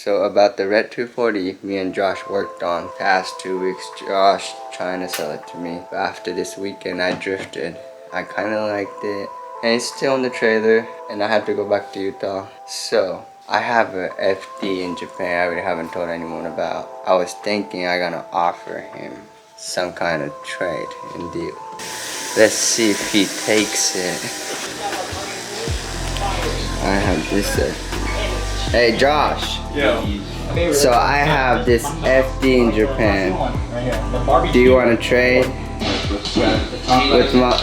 So about the red 240 me and Josh worked on past 2 weeks. Josh trying to sell it to me. But after this weekend I drifted. I kind of liked it. And it's still in the trailer and I had to go back to Utah. So I have a FD in Japan I really haven't told anyone about. I was thinking I'm gonna offer him some kind of trade and deal. Let's see if he takes it. I have this Hey Josh. Yo. So I have this FD in Japan. Do you want to trade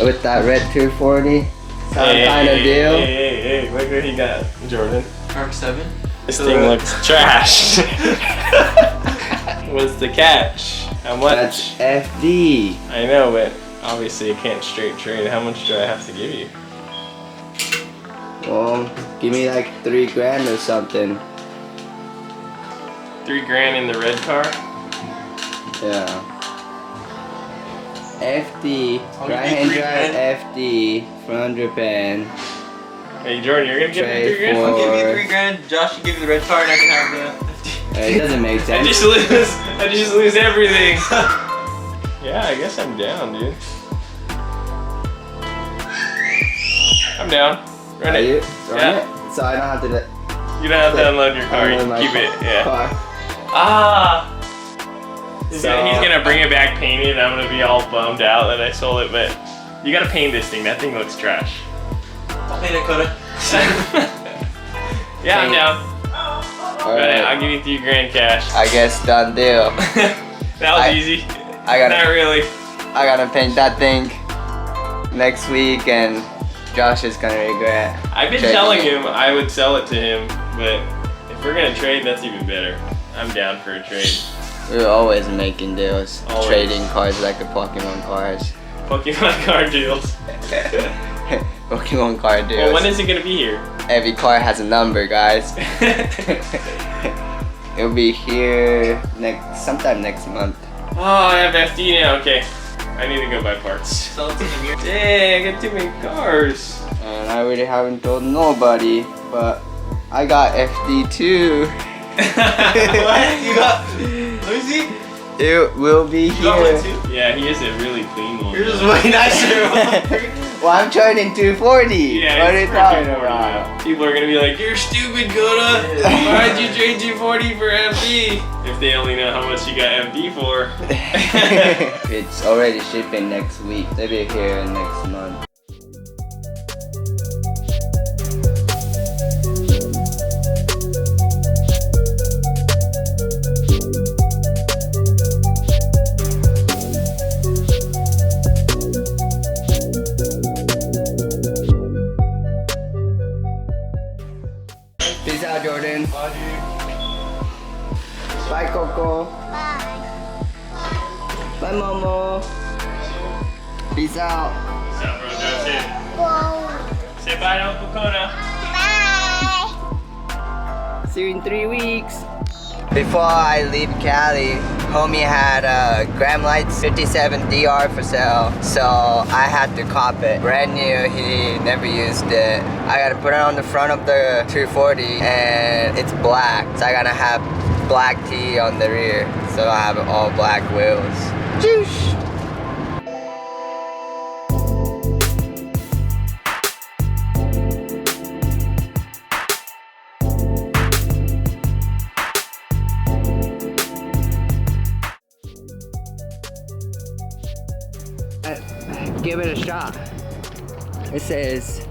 with that red 240? Some kind of deal? Hey, look what he got, Jordan. Mark 7? This thing looks trash. What's the catch? How much? That's FD. I know, but obviously I can't straight trade. How much do I have to give you? Well, give me like $3 grand or something. $3 grand in the red car? Yeah. FD, right hand drive FD from Japan. Hey Jordan, you're gonna give me $3 grand? I'll give you $3 grand. Josh, you give me the red car and I can have the... It doesn't make sense. I just lose everything. Yeah, I guess I'm down, dude. I'm down. Run Are it. you? Run Yeah. it? So I don't have to... You don't have to unload your car. You unload my keep it. Yeah. car. Ah. He's So- gonna bring it back painted. I'm gonna be all bummed out that I sold it, but you gotta paint this thing. That thing looks trash. I'll paint it, Kota. Yeah, I'm down. Alright. I'll give you $3 grand cash. I guess done deal. That was easy. I gotta, Not really. I gotta paint that thing next week, and Josh is gonna regret. I've been trading telling it. him I would sell it to him, but if we're gonna trade, that's even better. I'm down for a trade. We're always making deals, Always. trading cards like the Pokemon cards. Pokemon card deals. Pokemon card deals. Well, when is it gonna be here? Every card has a number, guys. It'll be here sometime next month. Oh, I have FD now. Okay, I need to go buy parts. Sell it to him here. Dang, I got too many cars. And I really haven't told nobody, but I got FD too. What? You got... Let me see. It will be You got one here. too? Yeah, he is a really clean one. Yours is though. way nicer. Well, I'm trading 240. Yeah, What are you it's talking freaking about? 40. People are gonna be like, "You're stupid, Kota. Why'd you trade 240 for FD?" If they only know how much you got FD for. It's already shipping next week. They'll be here next month. Peace out, Jordan. Bye, Coco. Bye. Bye, Momo. Peace out. What's up, bro? Joseph? Whoa. Say bye to Uncle Kota. Bye. See you in 3 weeks. Before I leave Cali, homie had a Gram Lights 57 DR for sale, so I had to cop it. Brand new, he never used it. I gotta put it on the front of the 240 and it's black, so I gotta have black tee on the rear, so I have all black wheels. Juice! Give it a shot. It says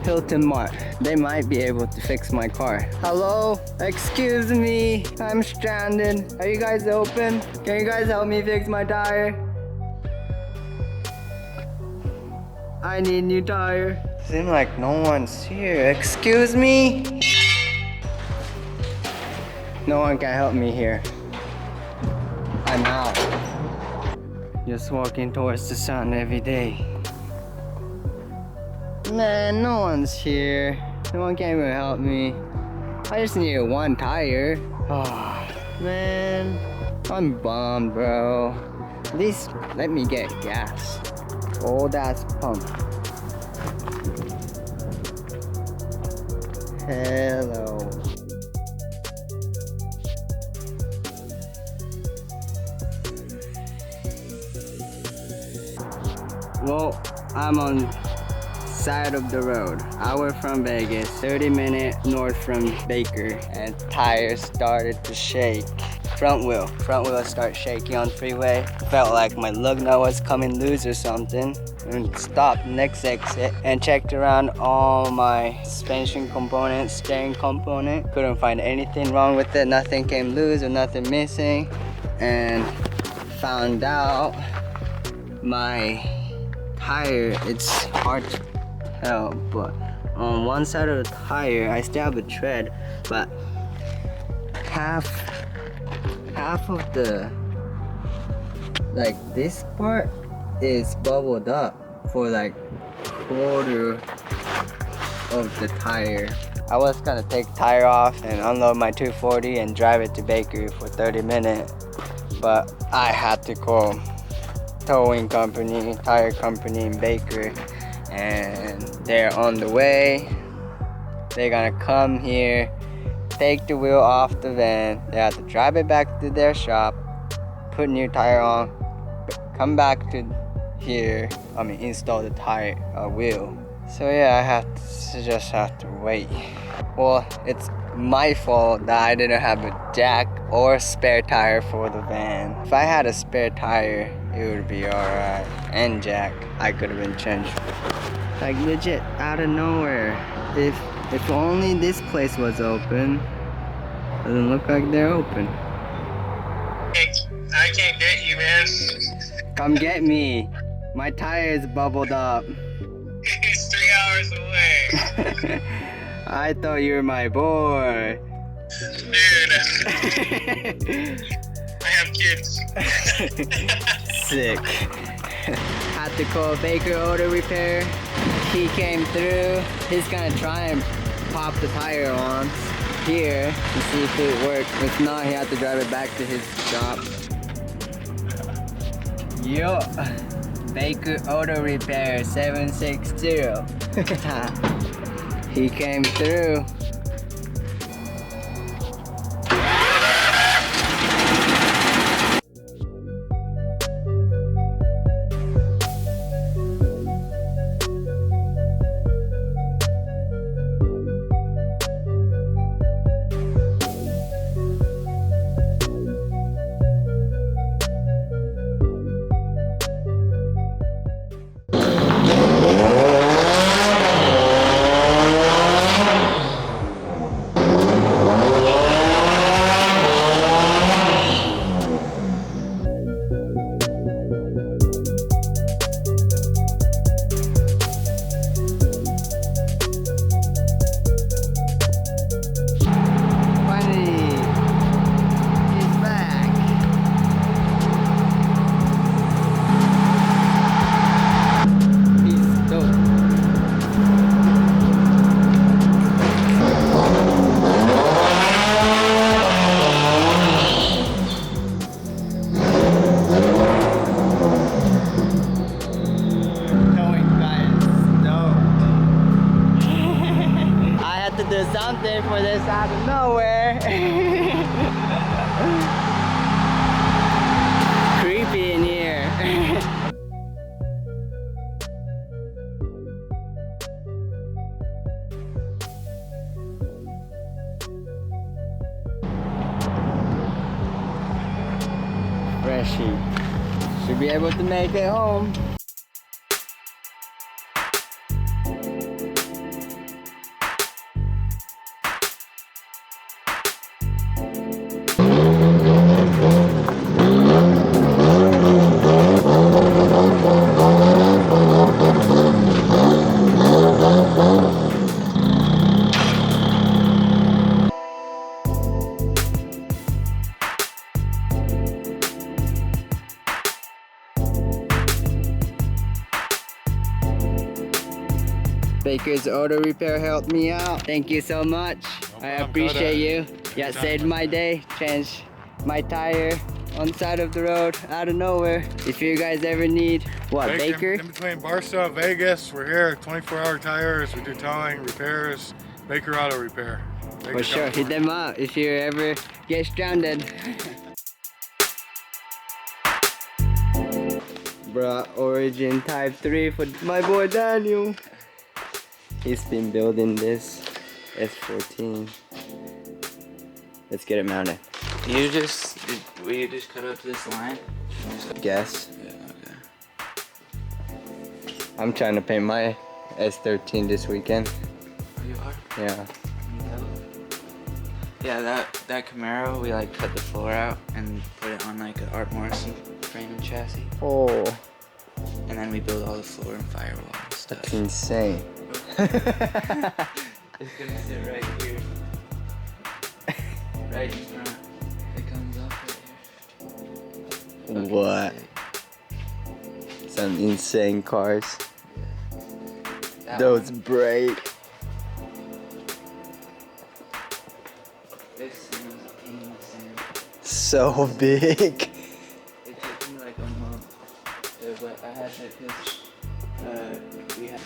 Hilton Mart. They might be able to fix my car. Hello? Excuse me. I'm stranded. Are you guys open? Can you guys help me fix my tire? I need new tire. Seems like no one's here. Excuse me? No one can help me here. I'm out. Just walking towards the sun every day. Man, no one's here. No one can even help me. I just need one tire. Oh, man. I'm bummed, bro. At least let me get gas. Old ass pump. Hello. Well, I'm on side of the road. Hour from Vegas, 30-minute north from Baker, and tires started to shake. Front wheel started shaking on freeway. Felt like my lug nut was coming loose or something. And stopped next exit and checked around all my suspension components, steering component. Couldn't find anything wrong with it. Nothing came loose or nothing missing. And found out my tire, it's hard to tell, but on one side of the tire I still have a tread, but half of the, like, this part is bubbled up for like quarter of the tire. I was gonna take the tire off and unload my 240 and drive it to Bakery for 30 minutes, but I had to call towing company, tire company in Baker, and they're on the way. They're gonna come here, take the wheel off the van. They have to drive it back to their shop, put new tire on, come back to here, install the tire wheel. So yeah, just have to wait. Well, it's my fault that I didn't have a jack or spare tire for the van. If I had a spare tire, it would be alright. And jack, I could have been changed. Like legit, out of nowhere. If only this place was open. Doesn't look like they're open. I can't get you, man. Come get me. My tire is bubbled up. He's 3 hours away. I thought you were my boy. Dude. I have kids. Sick. Had to call Baker Auto Repair. He came through. He's gonna try and pop the tire on here to see if it works. If not, he had to drive it back to his shop. Yo, Baker Auto Repair 760. He came through. Do something for this out of nowhere. Creepy in here. Freshy. Should be able to make it home. Baker's Auto Repair helped me out. Thank you so much. I appreciate you. Yeah, saved my day. Changed my tire on the side of the road out of nowhere. If you guys ever need what, Baker? In between Barstow, Vegas, we're here. 24-hour tires. We do towing, repairs. Baker Auto Repair. For sure, hit them up if you ever get stranded. brought Origin Type 3 for my boy Daniel. He's been building this S14. Let's get it mounted. Will you just cut up this line? Guess. Yeah, okay. I'm trying to paint my S13 this weekend. Oh, you are? Yeah. Yeah, that Camaro, we like cut the floor out and put it on like an Art Morrison frame and chassis. Oh, And then we build all the floor and firewall and stuff. that's insane. It's gonna sit right here. Right in front. It comes up right here. What? Some insane cars. That Those one. break. This thing was a pain in the sand. So big. It took me like a month. But I had to because we had.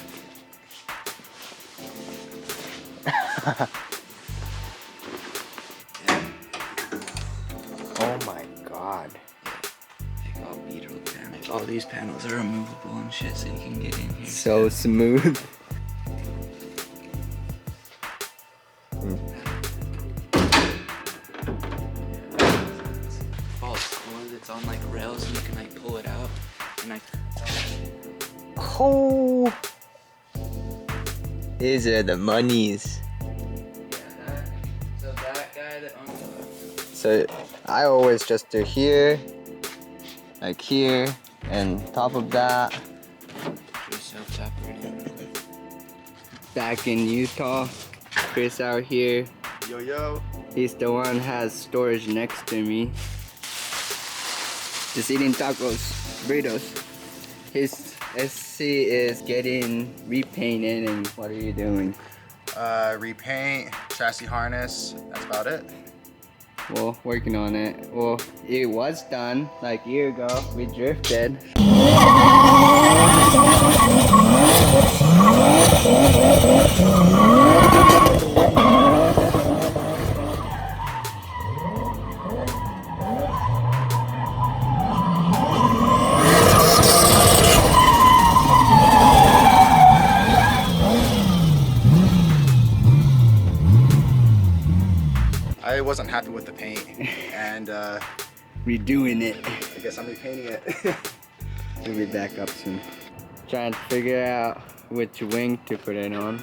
Oh my god. Like all beetle panels. All these panels are removable and shit, so you can get in here. So smooth. All scored. It's on like rails, and you can like pull it out. And like. Oh. These are the monies. So that guy that owns So I always just do here, like here, and top of that. Back in Utah, Chris out here. Yo, yo. He's the one has storage next to me. Just eating tacos, burritos. His SC is getting repainted, and what are you doing? Repaint, chassis harness, that's about it. Well, working on it. Well, it was done like a year ago. We drifted. I wasn't happy with the paint, and Redoing it. I guess I'm repainting it. We'll be back up soon. Trying to figure out which wing to put it on.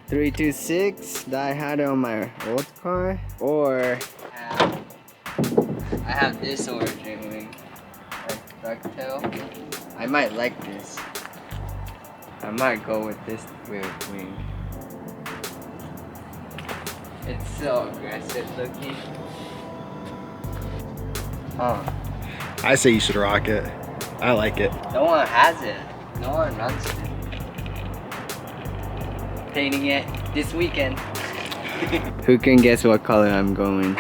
326 that I had on my old car, or I have this Origin wing, like ducktail. I might like this. I might go with this weird wing. It's so aggressive looking. Huh. I say you should rock it. I like it. No one has it. No one runs it. Painting it this weekend. Who can guess what color I'm going?